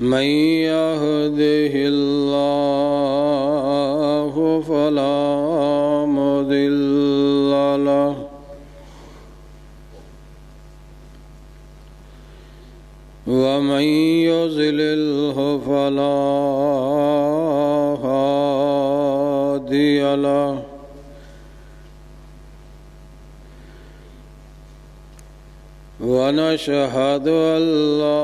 من يهده الله فلا مضل له ومن يضلله فلا هادي له ونشهد أن لا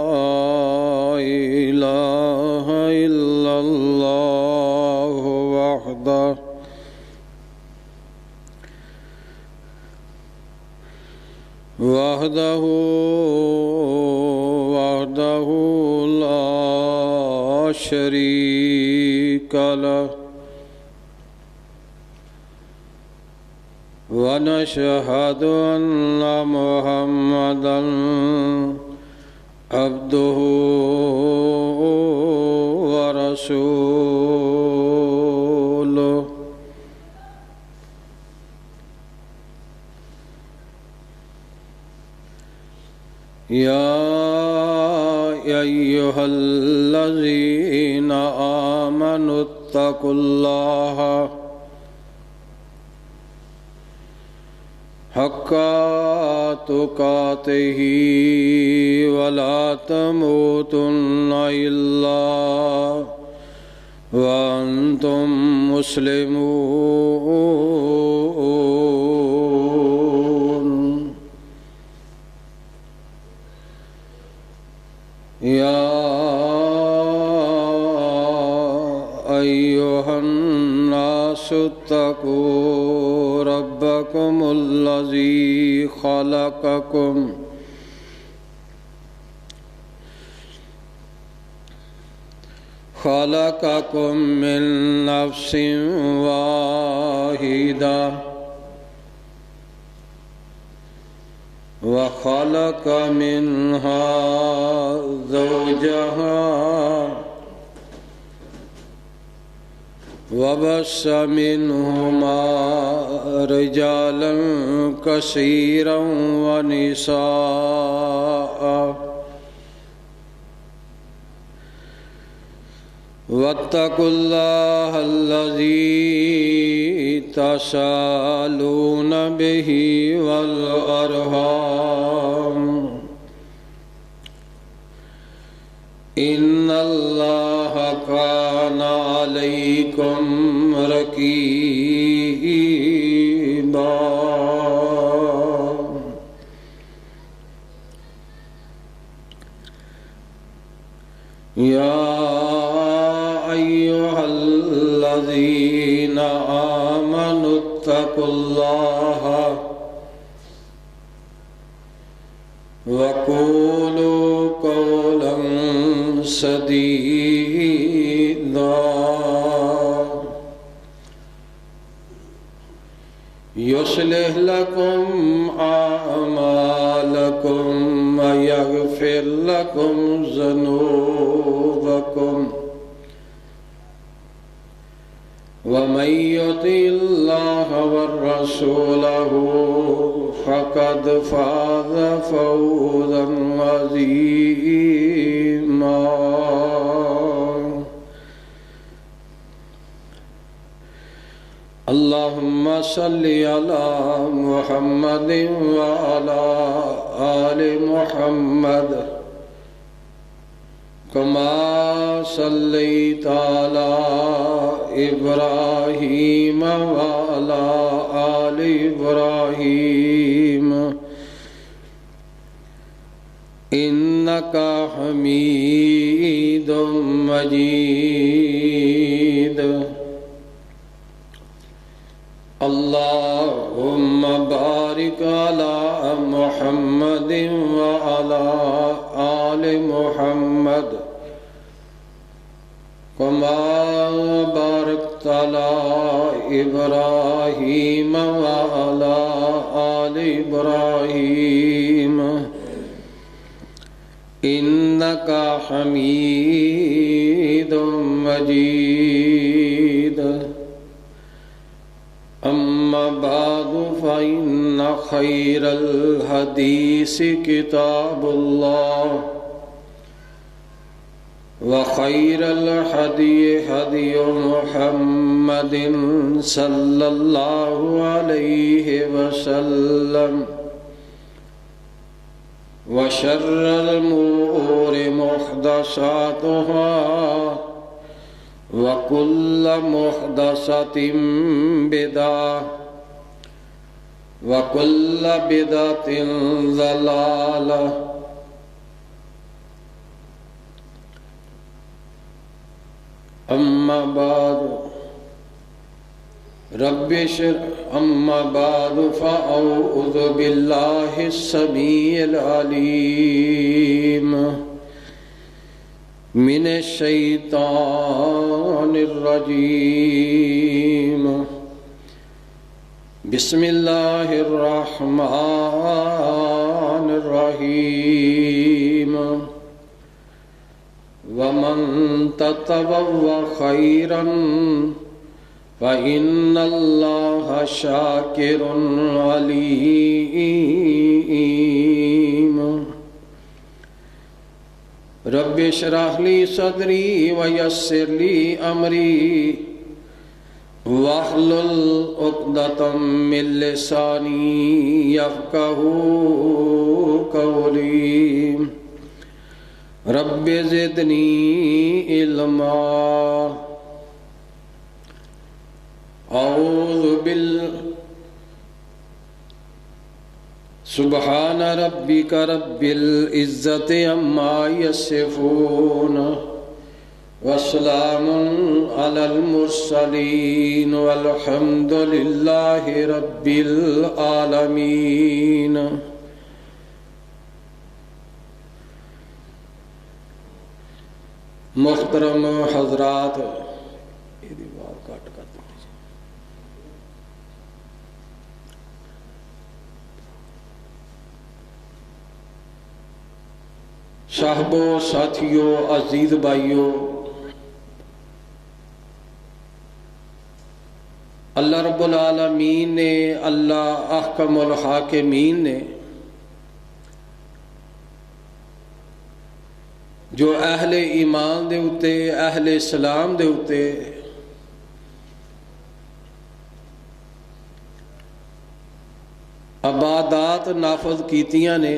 إله إلا الله وحده لا شريك له ونشهد أن محمدًا عبده ورسوله يا أيها الذين آمنوا اتقوا الله حق تقاته ولا تموتن إلا وأنتم مسلمون يا أيها الناس اتقوا ربكم الذي خلقكم من نفس واحدة وخلق منها زوجها وبث منهما رجالا كثيرا ونساء واتقوا الله الذي تساءلون به والأرحام إن الله كان عليكم رقيبا يا أيها الذين آمنوا اتقوا الله وقولوا قولا سديدا يصلح لكم أعمالكم ويغفر لكم ذنوبكم ومن يطع الله ورسوله فقد فاز فوزا عظيما اللهم صل على محمد وعلى آل محمد كما صليت على إبراهيم وعلى آل إبراهيم إنك حميد مجيد اللهم بارك على محمد وعلى آل محمد كما باركت على إبراهيم وعلى آل إبراهيم إنك حميد مجيد أما بعد فإن خير الحديث كتاب الله وخير الهدي هدي محمد صلى الله عليه وسلم وشر الأمور محدثاتها وكل محدثة بدعة وكل بدعة ضلالة أما بعد فأعوذ بالله السميع العليم من الشيطان الرجيم بسم الله الرحمن الرحيم ومن تطوع خيرا فإن الله شاكر عليم رب اشرح لي صدري ويسر لي أمري واحلل عقدة من لساني يفقهوا قولي رب زدنی علما سبحان ربک رب العزت عما یصفون وسلام علی المرسلین والحمد للہ رب العالمین محترم حضرات صاحبوں، ساتھیوں، عزیز بھائیوں، اللہ رب العالمین نے، اللہ احکم الحاکمین نے جو اہل ایمان دے اتے، اہل اسلام دے اتے عبادات نافذ کیتیاں نے،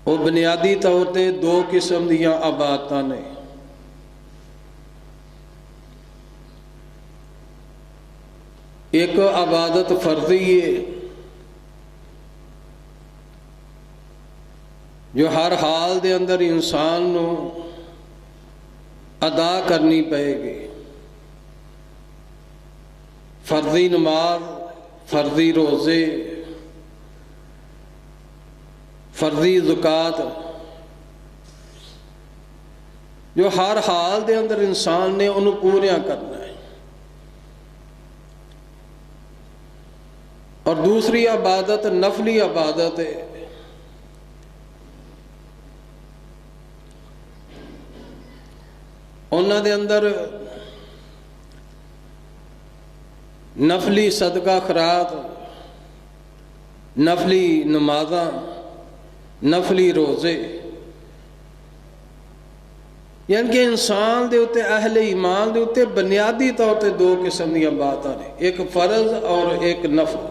وہ بنیادی طور تے دو قسم دیاں عبادتاں نے۔ ایک عبادت فرضی ہے جو ہر حال دے اندر انسان نو ادا کرنی پائے گی، فرضی نماز، فرضی روزے، فرضی زکوٰۃ، جو ہر حال دے اندر انسان نے انہوں پوریاں کرنا ہے۔ اور دوسری عبادت نفلی عبادت ہے، انہاں دے اندر نفلی صدقہ خیرات، نفلی نمازاں، نفلی روزے، یعنی کہ انسان دے اتے، اہل ایمان دے اتے بنیادی طور تے دو قسم دی باتاں نے، ایک فرض اور ایک نفل۔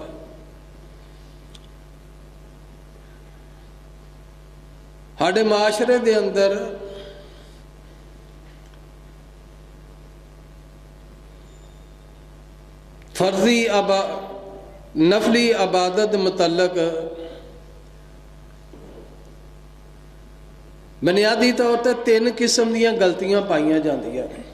ہاڈے معاشرے دے اندر فرضی نفلی عبادت متعلق بنیادی طور تے تین قسم دیاں غلطیاں پائیاں جاندیاں ہیں۔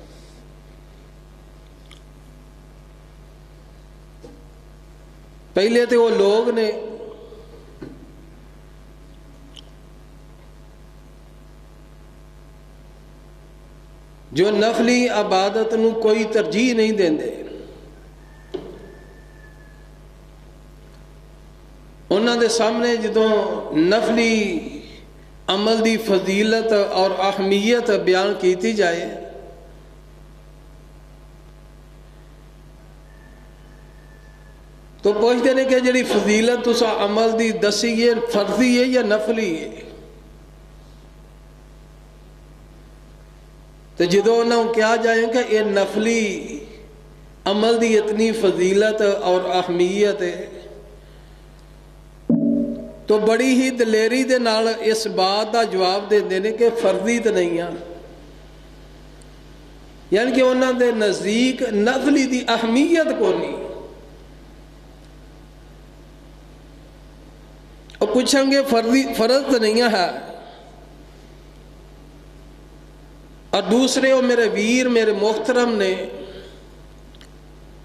پہلے تے وہ لوگ نے جو نفلی عبادت نو کوئی ترجیح نہیں دیندے، انہاں دے سامنے جدوں نفلی عمل دی فضیلت اور اہمیت بیان کیتی جائے تو پوچھتے ہیں کہ جڑی فضیلت تسا عمل دی دسی ہے فرضی ہے یا نفلی ہے؟ تو جدو انہوں نے کیا جائے کہ یہ نفلی عمل دی اتنی فضیلت اور اہمیت ہے، تو بڑی ہی دلیری دے نال اس بات دا جواب دیندے نے کہ فرضی تو نہیں آ، یعنی کہ انہوں دے نزدیک نفلی دی اہمیت کو نہیں۔ اور پوچھیں گے فرض تو نہیں ہے، اور دوسرے وہ میرے ویر میرے محترم نے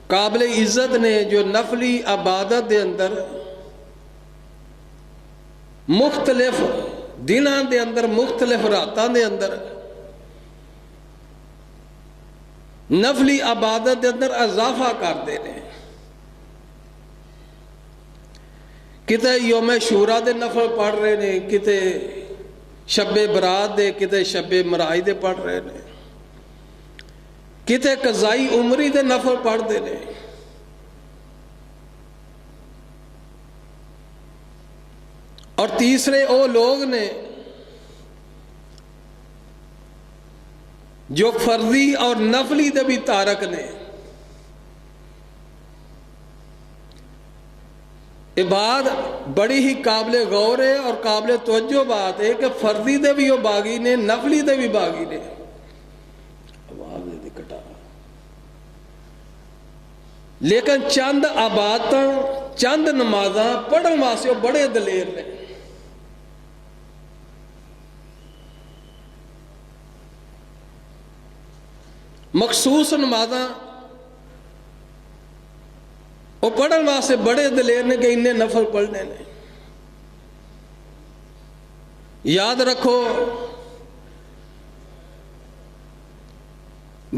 قابل عزت نے جو نفلی عبادت دے اندر مختلف دنوں دے اندر مختلف راتوں دے اندر نفلی عبادت دے اندر اضافہ کرتے ہیں، کتے یوم شورا دے نفل پڑھ رہے ہیں، کتے شب برات دے، کتے شب مرائی دے پڑھ رہے ہیں، کتے قضائی عمری دے نفل پڑھتے ہیں۔ اور تیسرے وہ لوگ نے جو فرضی اور نفلی دے بھی تارک نے۔ یہ بات بڑی ہی قابل غور ہے اور قابل توجہ بات ہے کہ فرضی دے بھی وہ باغی نے، نفلی دے بھی باغی نے۔ لیکن چند عبادتاں چند نمازاں پڑھن واسطے وہ بڑے دلیر نے۔ مخصوص نمازاں وہ پڑھن واسطے بڑے دلیر نے کہ انہیں نفل پڑھنے نے۔ یاد رکھو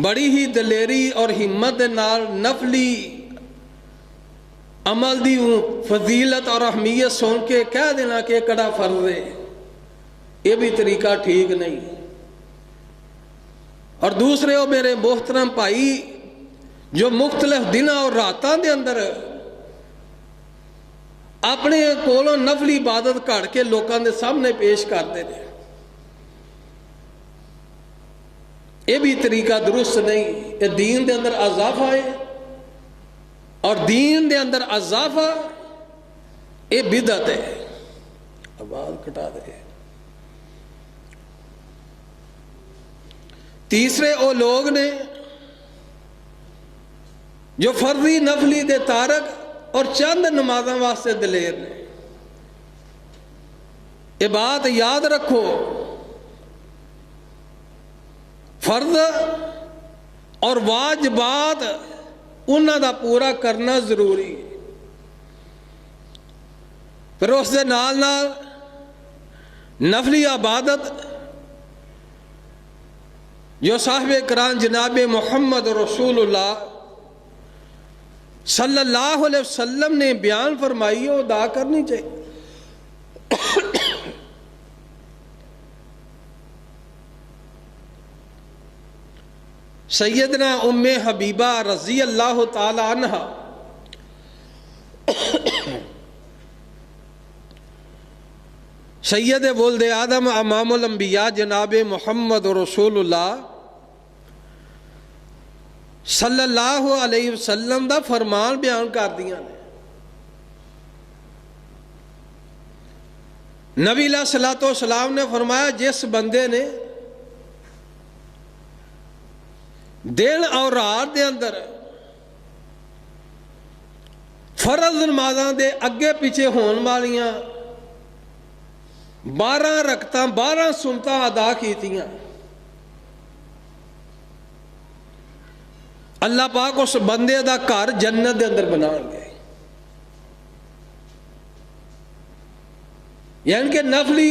بڑی ہی دلیری اور ہمت دے نال نفلی عمل دی فضیلت اور اہمیت سن کے کہہ دینا کہ کڑا فرض ہے، یہ بھی طریقہ ٹھیک نہیں۔ اور دوسرے وہ میرے محترم بھائی جو مختلف دنوں اور راتوں دے اندر اپنے کولوں نفلی عبادت کڑ کے لوکاں دے سامنے پیش کرتے ہیں، یہ بھی طریقہ درست نہیں۔ یہ دین دے اندر اضافہ ہے، اور دین دے اندر اضافہ یہ بدعت ہے۔ آواز کٹا دے۔ تیسرے وہ لوگ نے جو فرضی نفلی دے تارک اور چند نمازاں واسطے دلیر نے۔ یہ بات یاد رکھو، فرض اور واجبات انہاں دا پورا کرنا ضروری ہے، پھر اس دے نال نال نفلی عبادت جو صاحب کرام جناب محمد رسول اللہ صلی اللہ علیہ وسلم نے بیان فرمائی وہ ادا کرنی چاہیے۔ سیدنا ام حبیبہ رضی اللہ تعالی عنہ سید ولد آدم امام الانبیاء جناب محمد رسول اللہ صلی اللہ علیہ وسلم دا فرمان بیان کر دیا نے۔ نبی علیہ الصلوۃ والسلام نے فرمایا جس بندے نے دن اور رات دے اندر فرض نمازاں دے اگے پیچھے ہون والیاں 12 رکعتاں 12 سنتاں ادا کیتیاں، اللہ پاک اس بندے دا گھر جنت دے اندر بنان گے۔ یعنی کہ نفلی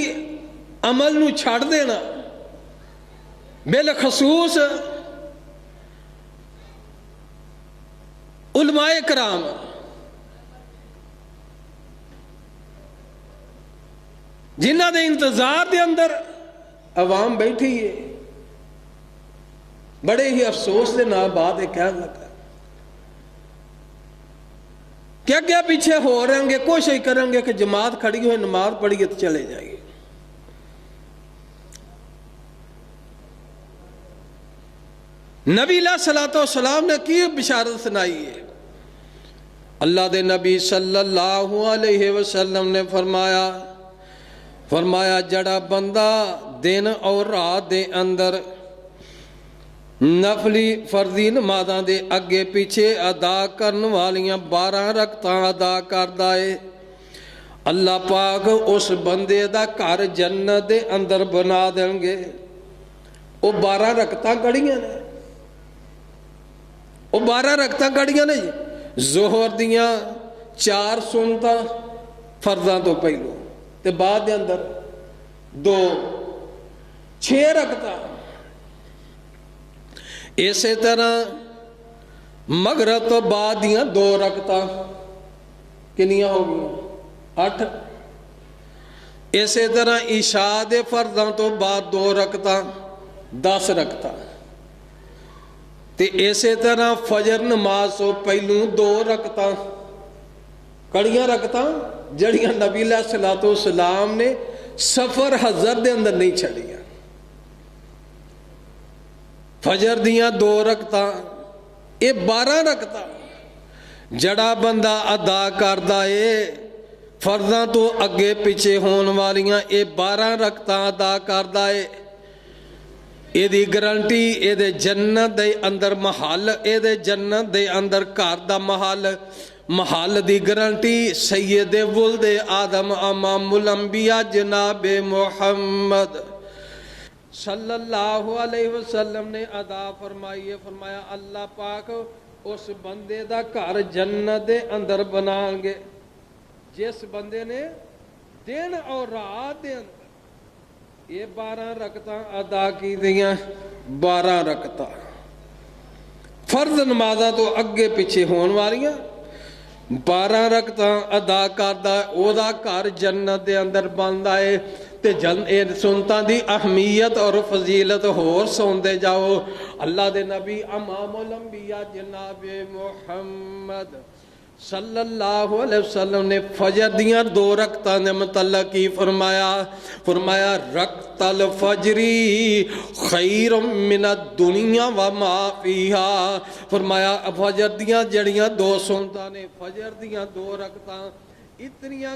عمل نو چھڑ دینا، بالخصوص علماء کرام جنہ دے انتظار دے اندر عوام بیٹھی ہے، بڑے ہی افسوس دے نال بات ہے کہنے لگا کیا کیا پیچھے ہو رہیں گے، کوشش کریں گے کہ جماعت کھڑی ہوئے نماز پڑھیے تو چلے جائیے۔ نبی علیہ الصلوۃ والسلام نے کی بشارت سنائی ہے؟ اللہ دے نبی صلی اللہ علیہ وسلم نے فرمایا جڑا بندہ دن اور رات دے اندر نفلی فرضی نمازاں دے اگے پیچھے ادا کرن والیاں 12 رکعتاں ادا کردا ہے، اللہ پاک اس بندے دا گھر جنت دے اندر بنا دیں گے۔ وہ 12 رکعتاں کڑیاں نے، وہ 12 رکعتاں کڑیاں نے ظہر دیاں 4 سنتاں فرضاں تو پہلو تے بعد دے اندر 2 6 رکعتاں۔ اسی طرح مغرب تو بعد دیاں 2 رکعتاں کنیاں ہو گئیں 8۔ اسی طرح عشاء دے فرضاں تو بعد 2 رکعتاں 10 رکعتاں۔ تے اسی طرح فجر نماز تو پہلوں 2 رکعتاں کڑیاں رکعتاں جڑیاں نبی علیہ الصلوۃ والسلام نے سفر حضر دے اندر نہیں چھڑیاں۔ فجر دیاں 2 رکعتاں، یہ 12 رکعتاں جڑا بندہ ادا کردا ہے فرضاں تو اگے پیچھے ہون والیاں، یہ 12 رکعتاں ادا کردا ہے، یہ دی گارنٹی یہ دے جنت دے اندر محل، یہ دے جنت دے اندر گھر دا محل دی گارنٹی سید ولد آدم امام الانبیاء جناب محمد صلی اللہ علیہ وسلم نے ادا فرمائی ہے۔ فرمایا اللہ پاک اس بندے دا گھر جنت دے اندر بنائیں گے جس بندے نے دن اور رات دے اندر یہ 12 رکعتاں ادا کی دیاں، 12 رکعتاں فرض نمازاں تو اگے پیچھے ہون والیاں 12 رکعتاں ادا کردا، او دا گھر جنت دے اندر بندا ہے۔ تے سنتاں دی اہمیت اور فضیلت ہور سوندے جاؤ۔ اللہ دے نبی امام الانبیاء جناب محمد صلی اللہ علیہ وسلم نے فجر دیاں 2 رکعتاں نے متعلق کی فرمایا رکعت الفجری خیر من الدنیا وما فیہا۔ فرمایا فجر دیاں جڑیاں 2 سنتاں نے، فجر دیاں 2 رکعتاں اتنیاں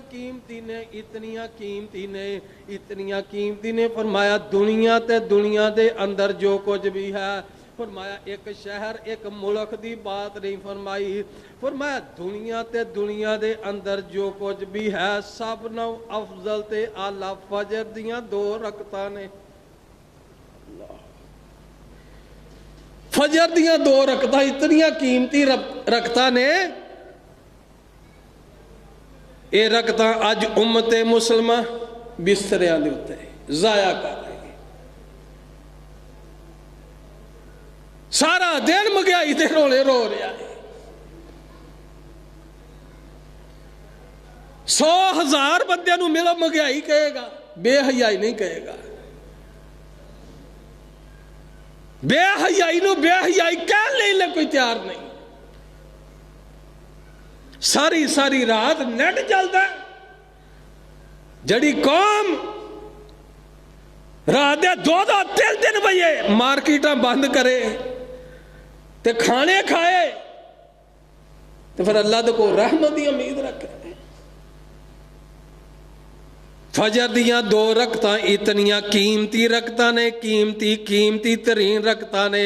قیمتی نے فرمایا دنیا تے دنیا دے اندر جو کچھ بھی ہے، فرمایا ایک شہر ایک ملک دی بات نہیں فرمائی، فرمایا دنیا تے دنیا دے اندر جو کچھ بھی ہے سب نو افضل تے اعلیٰ فجر دیاں 2 رکعتاں نے۔ فجر دیاں 2 رکعتاں اتنیاں قیمتی رکعتاں نے، اے رکعتاں اج امت مسلمہ بستریاں دے اتے ضائع کر رہی ہے، سارا دن مہنگائی تے رولے رو رہا ہے، 100,000 بندے نو ملو مہنگائی کہے گا، بے حیائی نہیں کہے گا، بے حیائی نو بے حیائی کہہ لے کوئی تیار نہیں۔ ساری رات نیٹ چلتا ہے، جڑی قوم رات دے 2-3 بجے مارکیٹاں بند کرے تے کھانے کھائے تو پھر اللہ دے کو رحمت دی امید رکھے۔ فجر دیاں 2 رکعتاں اتنیاں قیمتی رکعتاں نے، قیمتی ترین رکعتاں نے،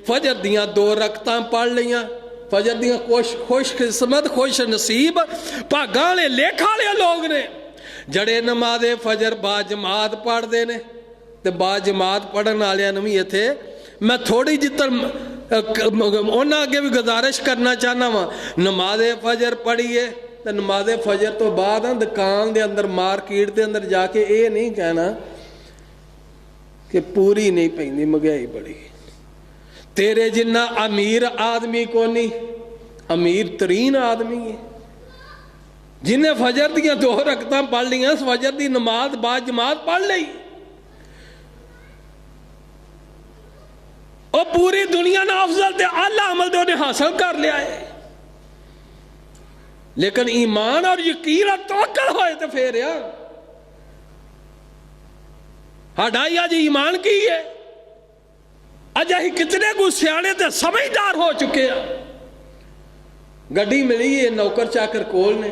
فجر دیاں 2 رکعتاں پڑھ لیاں، فجر دیاں خوش قسمت خوش نصیب پاگاں لیکھا لے لوگ نے جڑے نماز فجر با جماعت پڑھ دے نے۔ تے با جماعت پڑھن والے بھی اتنے میں تھوڑی جتر انہاں اگے بھی گزارش کرنا چاہنا وا، نماز فجر پڑھیے تو نماز فجر تو بعد دکان دے اندر مارکیٹ دے اندر جا کے اے نہیں کہنا کہ پوری نہیں پیندی مہنگائی بڑی، تیرے جنہ امیر آدمی کو نہیں، امیر ترین آدمی ہے جنہیں فجر دیاں 2 رکعتاں پڑھ لیاں، فجر دی نماز با جماعت پڑھ لئی، اور پوری دنیا نہ افضل تے اعلیٰ عمل دے انہیں حاصل کر لیا ہے۔ لیکن ایمان اور یقین اور توکل ہوئے تو پھر یار ہڈائی آج ایمان کی ہے، اج اسی کتنے کو سیانے تے سمجھدار ہو چکے ہیں. گڈی ملی ہے نوکر چاکر کول نے,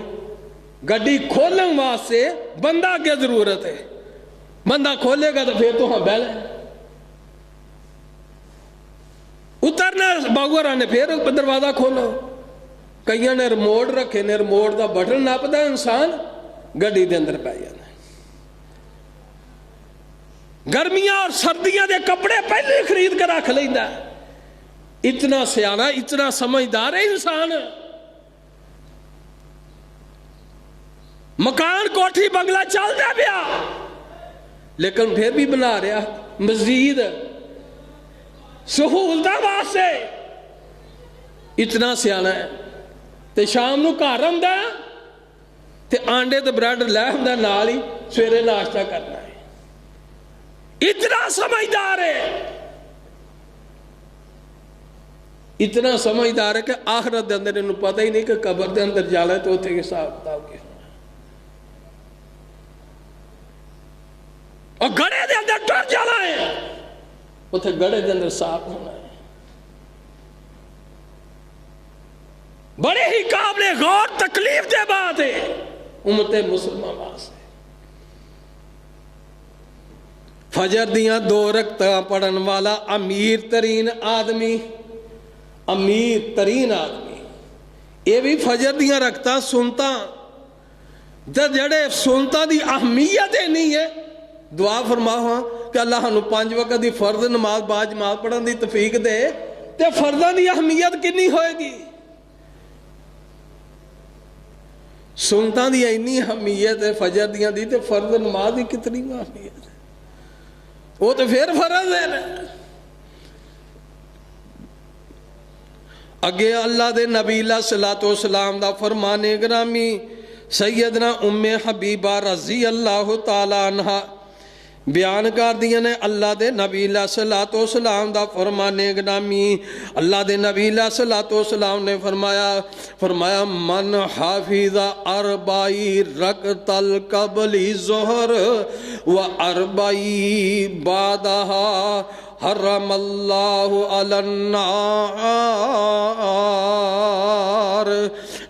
گڈی کھولن واسطے بندہ کی ضرورت ہے. بندہ کھولے گا تو پھر تو ہاں بیل ہے. اترنا باغورا نے پھر دروازہ کھولو. کئیاں نے ریموٹ رکھے نے, ریموٹ دا بٹن نپدا انسان گڈی دے اندر پی جانا. گرمیاں اور سردیاں دے کپڑے پہلے خرید کر رکھ لیندا. اتنا سیانا اتنا سمجھدار ہے انسان. مکان کوٹھی بنگلہ چلدا پیا لیکن پھر بھی بنا رہا مزید سہولتاں واسطے. اتنا سیانا ہے. تے شام نو گھر آندا تے آنڈے تے بریڈ لے آندا نال ہی, سویرے ناشتہ کرنا ہے. اتنا سمجھدار ہے. اتنا سمجھدار ہے کہ آخرت دے اندر انہوں پتہ ہی نہیں کہ قبر دے اندر جانا ہے تو اتنے کے حساب کتاب کے اور گڑے دے اندر ٹر جانا ہے, اتنے گڑے دے اندر صاف ہونا ہے. بڑے ہی قابل غور تکلیف دے بات ہے امت مسلمہ واسطے. فجر دیاں 2 رکعتاں پڑھن والا امیر ترین آدمی, امیر ترین آدمی, یہ بھی فجر دیاں رکعتاں سنتا. جڑے سنتا دی اہمیت نہیں ہے, دعا فرماؤ ہاں کہ اللہ ہنو 5 وقت دی فرض نماز با جماعت پڑھن دی توفیق دے, تے فرضاں دی اہمیت کنی ہوئے گی. سنتا دی اینی اہمیت ہے فجر دیاں دی, تے فرض نماز دی کتنی اہمیت ہے. وہ تو پھر فرض ہے نا. اگے اللہ دے نبی علیہ السلام دا فرمان گرامی سیدنا ام حبیبہ رضی اللہ تعالی عنہ بیان کر دیا نے. اللہ دے نبی علیہ السلام دا فرمان گرامی, اللہ دے نبی علیہ السلام نے فرمایا من حافظ 40 رکعت قبل ظہر و 40 بعدها حرم اللہ علی النار.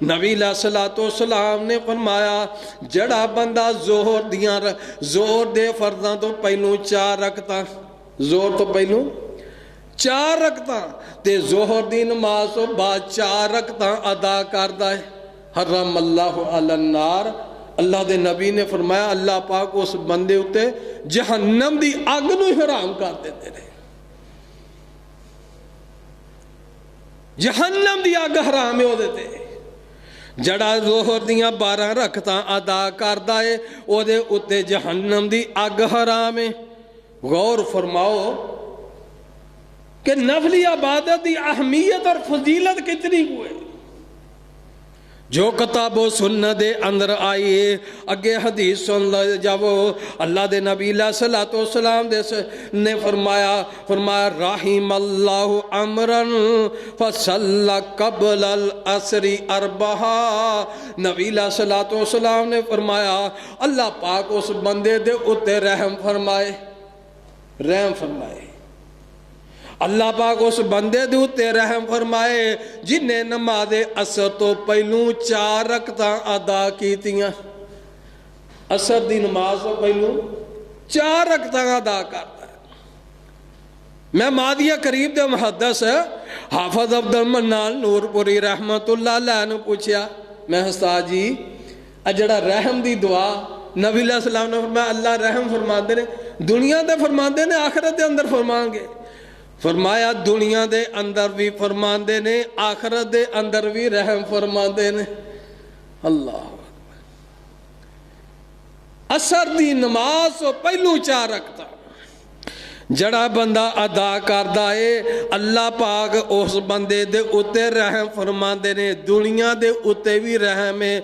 نبی علیہ السلام نے فرمایا جڑا بندہ زور دے فرضاں تو پہلوں 4 رکعتاں, زور تو پہلوں 4 رکعتاں تے ظہر دی نماز تو بعد 4 رکعتاں ادا کردا ہے, حرم اللہ علی النار. اللہ دے نبی نے فرمایا اللہ پاک اس بندے اتے جہنم دی اگ نو حرام کر دیندے نے. جہنم دی اگ حرام ہو دیتے. جڑا ظہر دیاں 12 رکعتاں ادا کردا ہے او دے اتے جہنم دی اگ حرام ہے. غور فرماؤ کہ نفلی عبادت دی اہمیت اور فضیلت کتنی ہوئے. جو کتاب و سنت دے اندر آئیے اگے حدیث سن لے جاؤ. اللہ دے نبی علیہ السلام نے فرمایا رحم اللہ امرن فصل قبل العصر 4. نبی علیہ السلام نے فرمایا اللہ پاک اس بندے دے اتے رحم فرمائے. اللہ پاک اس بندے دے اتے رحم فرمائے جن نے نماز عصر تو پہلوں 4 رکعتاں ادا کیتیاں. عصر دی نماز تو پہلوں 4 رکعتاں ادا کرتا ہے. میں مادیہ قریب دے محدث حافظ عبد المنان نور پوری رحمت اللہ علیہ نے پوچھا, میں استاد جی اجڑا رحم دی دعا نبی علیہ السلام نے فرمایا اللہ رحم فرماندے نے, دنیا دے فرماندے نے آخرت دے اندر فرمان گے. فرمایا دنیا دے اندر بھی فرماندے نے آخرت دے اندر بھی رحم فرماندے نے. اللہ عصر دی نماز تو پہلو 4 رکعتاں جڑا بندہ ادا کردا ہے اللہ پاک اس بندے دے اتے رحم فرماندے نے. دنیا دے اتے بھی رحم ہے,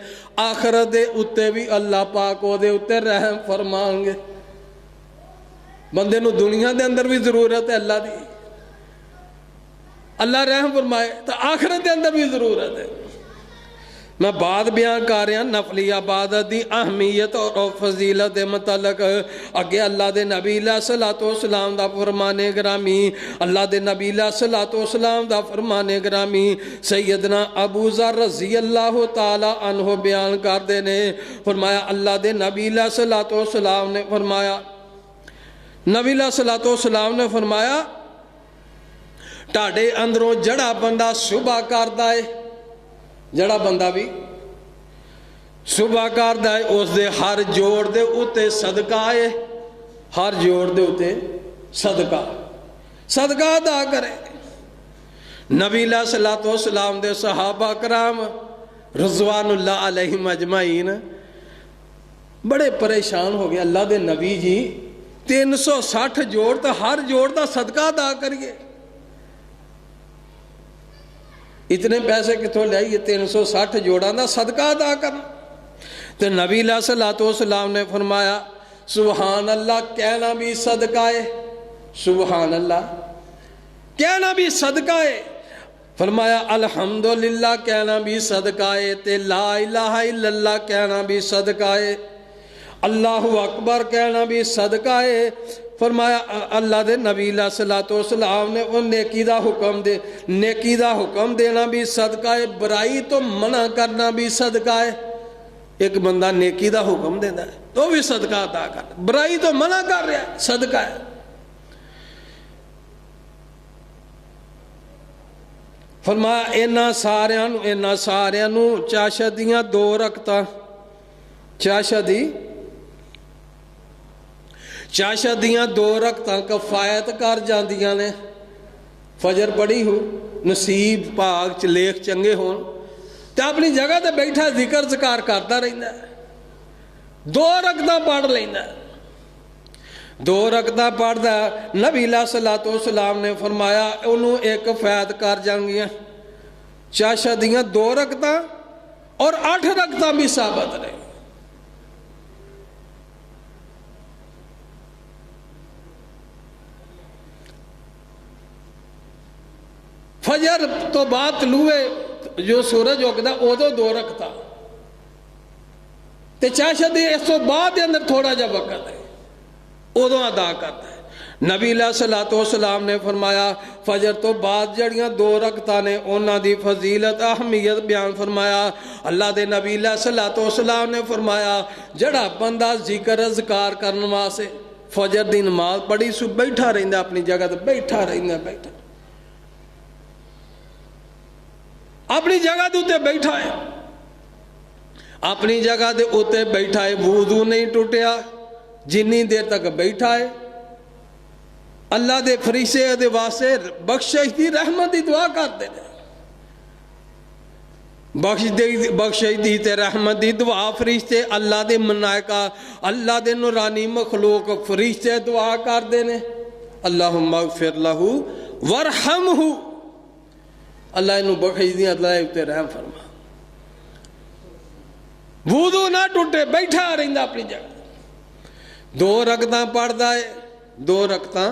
آخرت دے اتے بھی اللہ پاک او دے اتے رحم فرمان گے. بندے نو دنیا دے اندر بھی ضرورت ہے اللہ دی, اللہ رحم فرمائے, تو آخرت دے اندر بھی ضرورت ہے. میں بات بیان کر رہا نفلی عبادت دی اہمیت اور فضیلت دے متعلق. اگے اللہ دے نبی علیہ الصلوۃ والسلام دا فرمان گرامی، اللہ دے نبی علیہ الصلوۃ والسلام دا فرمان گرامی سیدنا ابو ذر رضی اللہ تعالی عنہ بیان کردے نے. فرمایا اللہ دے نبی علیہ الصلوۃ والسلام نے فرمایا، نبی علیہ الصلوۃ والسلام نے فرمایا تہاڈے اندروں جڑا بندہ صبح کردا ہے، جڑا بندہ بھی صبح کردا ہے اس دے ہر جوڑ دے اتے صدقہ ہے، ہر جوڑ دے اتے صدقہ ادا کرے. نبی علیہ الصلوۃ والسلام دے صحابہ کرام رضوان اللہ علیہم اجمعین بڑے پریشان ہو گئے. اللہ دے نبی جی 360 جوڑ تو ہر جوڑ دا صدقہ ادا کریے، اتنے پیسے کتوں لے آئیے 360 جوڑاں دا صدقہ ادا کرنا. تو نبی علیہ الصلوۃ والسلام نے فرمایا سبحان اللہ کہنا بھی صدقہ ہے، سبحان اللہ کہنا بھی صدقہ ہے. فرمایا الحمدللہ کہنا بھی صدقہ ہے، تے لا الہ الا اللہ کہنا بھی صدقہ ہے، اللہ اکبر کہنا بھی صدقہ ہے. فرمایا اللہ دے نبی علیہ الصلوۃ والسلام نے وہ نیکی دا حکم دینا بھی صدقہ ہے، برائی تو منع کرنا بھی صدقہ ہے. ایک بندہ نیکی دا حکم دینا ہے تو بھی صدقہ ادا کر، برائی تو منع کر رہا ہے صدقہ ہے. فرمایا اینا ساریاں نو چاشا دیاں 2 رکعتاں، چاشا دیاں 2 رکعتاں کفایت کر جاندیاں نے. فجر پڑھی ہو نصیب پاک چ لیکھ چنگے ہون تے اپنی جگہ تے بیٹھا ذکر ذکار کرتا رہندا ہے، 2 رکعتاں پڑھ لیندا ہے. 2 رکعتاں پڑھدا نبی علیہ الصلوۃ والسلام نے فرمایا انہوں ایک فائد کر جانگیاں. چاشا دیاں 2 رکعتاں اور 8 رکعتاں بھی ثابت رہے. فجر تو بعد طلوع جو سورج اگدا ادو 2 رکعتاں تے چاشا دی اس تو بعد اندر تھوڑا جا وقت ہے ادو ادا کرتا ہے. نبی علیہ الصلوۃ والسلام نے فرمایا فجر تو بعد جڑیاں 2 رکعتاں نے انہاں دی فضیلت اہمیت بیان فرمایا. اللہ دے نبی علیہ الصلوۃ والسلام نے فرمایا جڑا بندہ ذکر اذکار کرن واسطے فجر دی نماز پڑھی سو بیٹھا رہندا اپنی جگہ تے بیٹھا اپنی جگہ دے اتے بیٹھا ہے، اپنی جگہ دے اتے بیٹھا ہے، وضو نہیں ٹوٹیا جنی دیر تک بیٹھا ہے. اللہ دے فرشتے دے واسطے بخشش دی رحمت دی دعا کرتے ہیں، بخشش دی تے رحمت دی دعا فرشتے اللہ دے ملائکہ اللہ دے نورانی مخلوق فرشتے دعا کرتے ہیں اللہم اغفر لہو ورحمہ، اللہ انہوں بخش دیا اللہ اتے رحم فرما. وضو نہ ٹوٹے بیٹھا رہندا اپنی جگہ. 2 رکعتاں پڑھدا ہے، 2 رکعتاں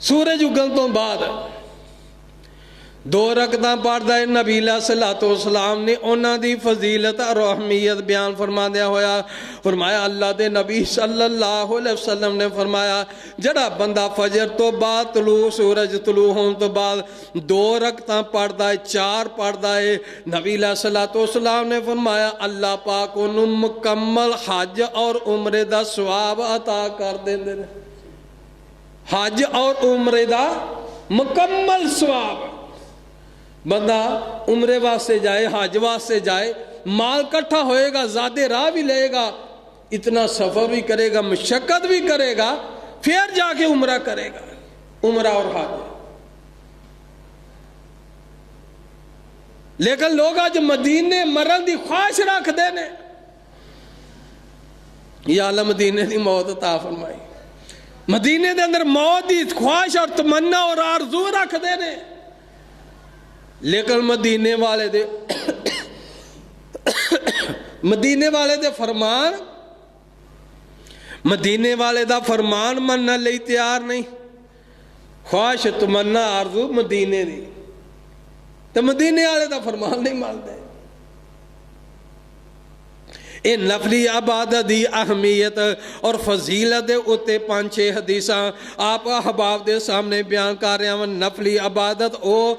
سورج اگن تو بعد 2 رکعتاں پڑھدا ہے. نبی علیہ الصلوۃ والسلام نے انہاں دی فضیلت اور اہمیت بیان فرما دیا ہویا. فرمایا اللہ دے نبی صلی اللہ علیہ وسلم نے فرمایا جڑا بندہ فجر تو بعد سورج طلوع ہون تو بعد 2 رکعتاں پڑھدا ہے، 4 پڑھدا ہے، نبی علیہ الصلوۃ والسلام نے فرمایا اللہ پاک انہوں مکمل حج اور عمرے دا ثواب عطا کر دیندے نے. حج اور عمرے دا مکمل ثواب. بندہ عمرے واسطے جائے، حج واسطے جائے، مال کٹھا ہوئے گا، زیادہ راہ بھی لے گا، اتنا سفر بھی کرے گا، مشقت بھی کرے گا، پھر جا کے عمرہ کرے گا، عمرہ اور حج. لیکن لوگ آج مدینے مرن دی خواہش رکھ دینے، یا اللہ مدینے دی موت عطا فرمائی. مدینے دے اندر موت دی خواہش اور تمنا اور آرزو رکھ دینے، لیکن مدینے والے دے فرمان مدینے والے دا فرمان مننا لئی تیار نہیں. خواہش تمنا آرزو مدینے دی تو مدینے والے دا فرمان نہیں مانتے. ਇਹ ਨਫਲੀ ਇਬਾਦਤ ਦੀ ਅਹਿਮੀਅਤ ਔਰ ਫਜ਼ੀਲਤ ਦੇ ਉੱਤੇ 5-6 ਹਦੀਸਾਂ ਆਪ ਅਹਿਬਾਬ ਦੇ ਸਾਹਮਣੇ ਬਿਆਨ ਕਰ ਰਿਹਾ ਹਾਂ। ਨਫਲੀ ਇਬਾਦਤ ਉਹ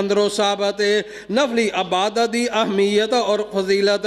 ਅੰਦਰੋਂ ਸਾਬਤ ਹੈ। ਨਫਲੀ ਇਬਾਦਤ ਦੀ ਅਹਿਮੀਅਤ ਔਰ ਫਜ਼ੀਲਤ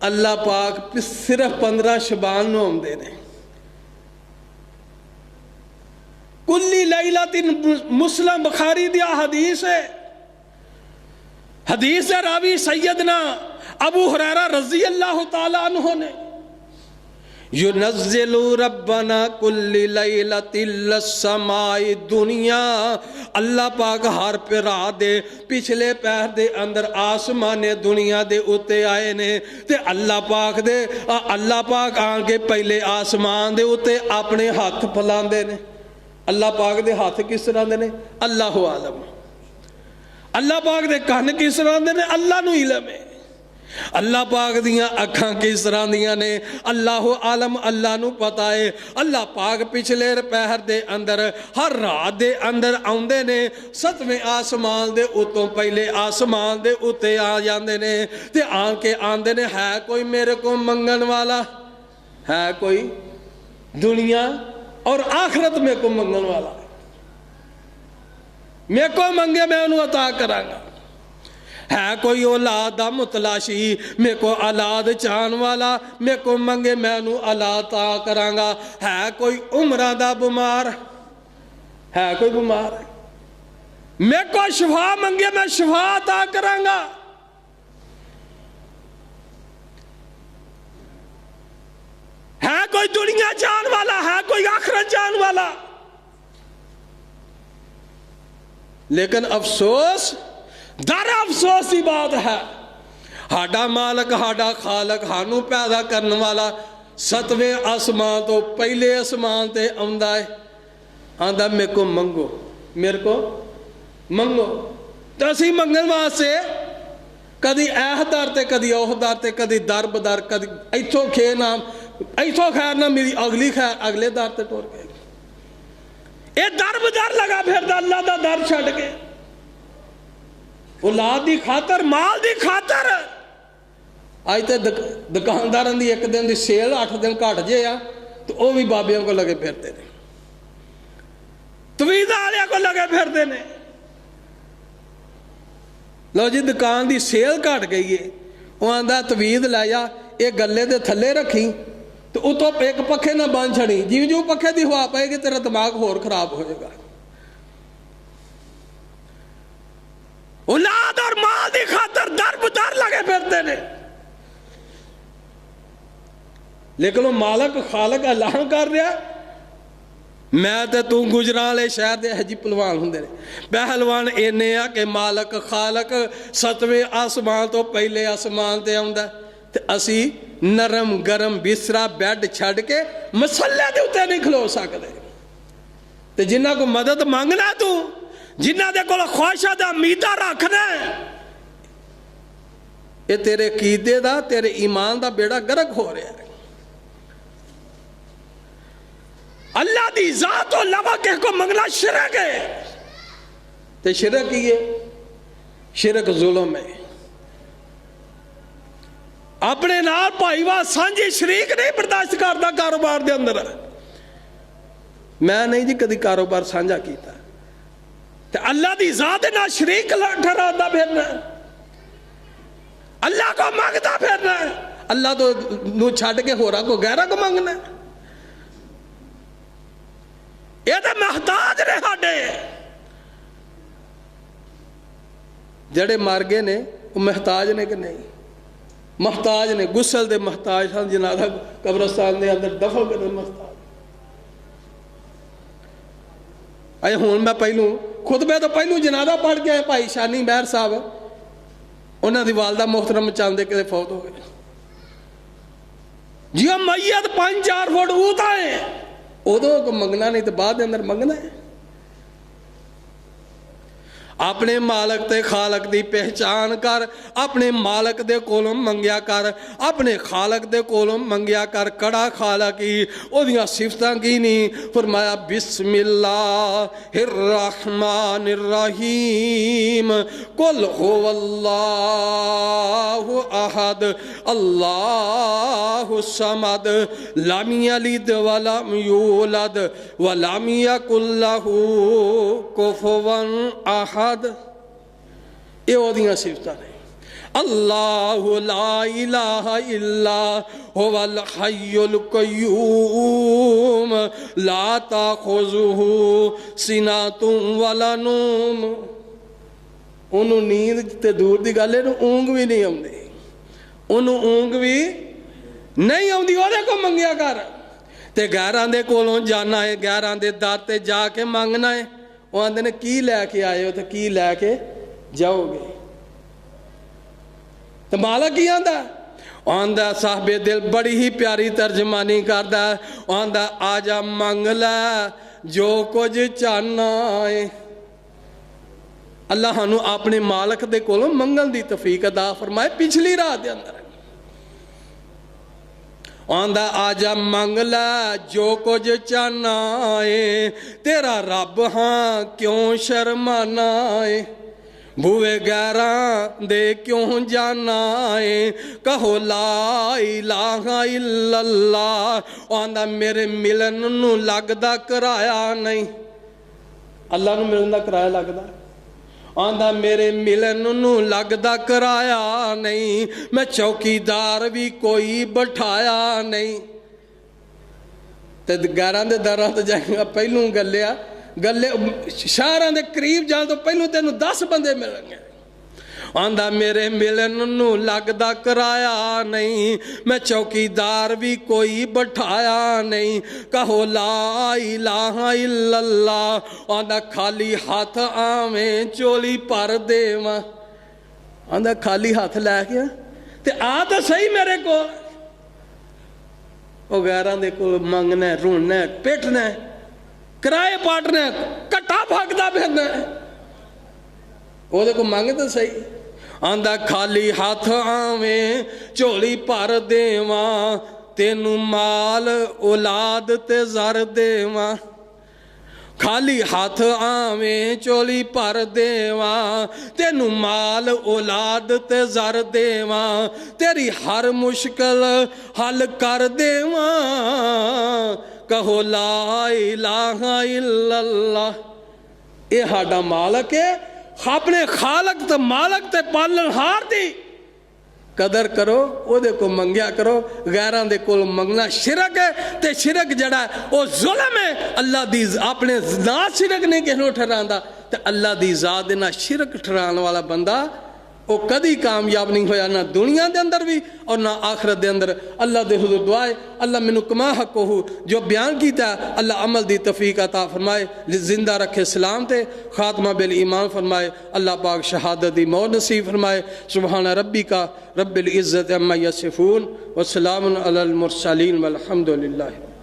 اللہ پاک صرف 15 شبان نو آمدے نے. کلی لیلت مسلم بخاری دیا حدیث ہے. حدیث راوی سیدنا ابو ہریرہ رضی اللہ تعالیٰ عنہ نے ينزل ربنا كل ليلة للسماء دنیا. اللہ پاک ہر رات دے پچھلے پہر دے اندر آسمان دنیا دے اتے آئے نے تے اللہ پاک آن کے پہلے آسمان دے اتے اپنے ہاتھ پھلاندے نے. اللہ پاک دے ہاتھ کس طرح دے نے؟ اللہ عالم. اللہ پاک دے کان کس طرح دے نے؟ اللہ نو علم ہے. اللہ پاک دیاں اکھاں کس طرح دیاں نے؟ اللہ عالم، اللہ نو پتہ ہے. اللہ پاک پچھلے پہر دے اندر ہر رات دے اندر آندے نے، 7ویں آسمان دے اتوں پہلے آسمان دے اتے آ جاندے نے تے آن کے آندے نے ہے کوئی میرے کو منگن والا؟ ہے کوئی دنیا اور آخرت میں کو منگن والا؟ میں کو منگے میں انہوں عطا کرانگا. ہے کوئی اولاد دا متلاشی؟ میں کو اولاد چاہن والا؟ میں کو منگے میں انہوں اولاد عطا کرانگا. ہے کوئی عمرہ دا بیمار؟ ہے کوئی بیمار؟ میں کو شفا منگے میں شفا عطا کرانگا. ہے کوئی دنیا جان والا؟ ہے کوئی آخرت جان والا؟ لیکن افسوس، در افسوس ہی بات ہے، ہاڈا مالک ہاڈا خالق ہانو پیدا کرنے والا 7ویں آسمان تو پہلے آسمان تے آندا ہے، آندا میرے کو منگو، میرے کو منگو. تو اسی منگن واسطے کدی اہدار تے کدی اوہدار تے کدی در بدر کدی ایتھوں کھے نام ایتھوں خیر نہ میری اگلی خیر اگلے دار تے ٹور گئے. اے در بدر لگا پھر دا اللہ دا در چھڑ کے اولاد دی خاطر، مال دی خاطر. آج تے دکاندارن دی ایک دن دی سیل 8 دن کٹ جے آ تو وہ بھی بابیوں کو لگے پھرتے نے، توید آلیا کو لگے پھرتے نے. لو جی دکان دی سیل کٹ گئی ہے، وہ آندہ توید لایا ایک گلے دے تھلے رکھی تو اتو ایک پکھے نہ بان چھڑی، جو پکھے دی ہوا پائے گی تیرا دماغ اور خراب ہوئے گا. اولاد اور مال دی خاطر در بدر لگے پھرتے نے. لیکن وہ مالک خالق اللہ کر رہا، میں تے تو گجران لے شہر دے حجی پلوان ہوں دے پہلوان اینے آ کہ مالک خالق 7ویں آسمان تو پہلے آسمان تے آندا تے اسی نرم گرم بسرا بیڈ چھڑ کے مسلے دے اتے نہیں کھلو سکتے. تے جنہ کو مدد مانگنا تو، جنہ دے کو خواہشہ دا امیدہ رکھنا ہے، یہ تیرے قیدے دا تیرے ایمان دا بیڑا گرک ہو رہا ہے. اللہ دی ذات و لوا کے کو منگنا شرک ہے. تے شرک ہی ہے، شرک ظلم ہے. اپنے نال پائیوا سانجی شریک نہیں برداشت کرتا کاروبار دے اندر. میں نہیں جی کدی کاروبار سانجا کیتا. تے اللہ دی ذات نہ شریک ٹھہراتا پھرنا، اللہ کو مانگتا پھرنا، اللہ تو نو چھڑ کے ہو رہا کو غیرہ کو مانگنا. یہ تو محتاج نے ہاڈے جڑے مار گئے نے وہ محتاج نے کہ نہیں؟ محتاج نے. غسل دے محتاج سن، جنازہ قبرستان دے اندر دفن کرنے محتاج. اے ہون میں پہلوں خطبے تو پہلوں جنازہ پڑھ کے آئے بھائی شانی مہر صاحب، انہاں دی والدہ محترم چاندے کے فوت ہو گئے. جی میت 5-4 فٹ اوتا ہے، ادو کو منگنا نہیں تو بعد اندر منگنا ہے. اپنے مالک تے خالق دی پہچان کر، اپنے مالک دے کولوں منگیا کر، اپنے خالق دے کولوں منگیا کر. کڑا خالق ہی او دیاں صفتاں کی نہیں. فرمایا بسم اللہ الرحمن الرحیم قل هو اللہ احد اللہ الصمد لم یلد ولم یولد ولم یکن لہ کفوا احد. یہ وہ دیاں صفتاں نے. اللہ لا الہ الا هو الحی القیوم لا تاخذہ سنۃ ولا نوم. انہوں نیند تے دور دی گل ہے، اونگ بھی نہیں آتی، انہوں اونگ بھی نہیں آتی، وہ کو منگیا کر. تے غیراں دے کولوں جانا ہے، غیراں دے در تے جا کے منگنا ہے. وہ آندے نے کی لے کے آئے ہو تے کی لے کے جاؤ گے. تو مالک کی آندا آندا صاحب دل بڑی ہی پیاری ترجمانی کردا ہے. آندا آجا منگ لے جو کچھ چاہنا ہے. اللہ ہنو اپنے مالک دے کولوں منگل دی توفیق عطا فرمائے. پچھلی رات دے اندر آندا آجا منگ لے جو کچھ چاہنا ہے، تیرا رب ہاں کیوں شرمانا ہے. بھوے غیراں دے کیوں جانا ہے، کہو لا الہ الا اللہ. آندا میرے ملن نو لگدا کرایا نہیں. اللہ نو ملن دا کرایا لگدا. آندا میرے ملن نو لگدا کرایا نہیں، میں چوکیدار بھی کوئی بٹھایا نہیں. تے غیراں دے دراں تے جائیں گا پہلوں گلے شہراں دے قریب جان تو پہلوں تینوں 10 بندے ملیں گے. آندا میرے ملن نو لگدا کرایا نہیں، میں چوکیدار بھی کوئی بٹھایا نہیں. کہو لا الہ الا اللہ. آندا خالی ہاتھ آویں چولی پر دیواں. آندا خالی ہاتھ لے کے تے آ تو صحیح میرے کو. وہ غیراں دے کول منگنا ہے، رونا ہے، پیٹنا ہے، کرائے پاٹنا ہے، کٹا بھاگدا پھرنا ہے. وہ دے کو منگ تو صحیح. آندا خالی ہاتھ آویں چولی پر دیواں، تینوں مال اولاد تے زر دیواں. خالی ہاتھ آویں چولی پر دیواں، تینوں مال اولاد تے زر دیواں. تیری ہر مشکل حل کر دیواں، کہو لا الہ الا اللہ. اے ہاڈا مالک ہے. اپنے خالق تے مالک تے پالن ہار دی قدر کرو، او دے کو منگیا کرو. غیراں دے کول منگنا شرک ہے. تے شرک جڑا ہے او ظلم ہے. اللہ دی اپنے ذات شرک نہیں کہنو ٹھراندا، تے اللہ دی ذات دے نہ شرک ٹھران والا بندہ وہ کدی کامیاب نہیں ہویا، نہ دنیا دے اندر بھی اور نہ آخرت دے اندر. اللہ دے حضور دعائے اللہ منو کما حق ہو جو بیان کیتا ہے، اللہ عمل دی توفیق عطا فرمائے، زندہ رکھے اسلام تے، خاتمہ بالایمان فرمائے. اللہ پاک شہادت دی موت نصیب فرمائے. سبحان ربک رب العزت عما یصفون وسلام علی المرسلین والحمد للہ.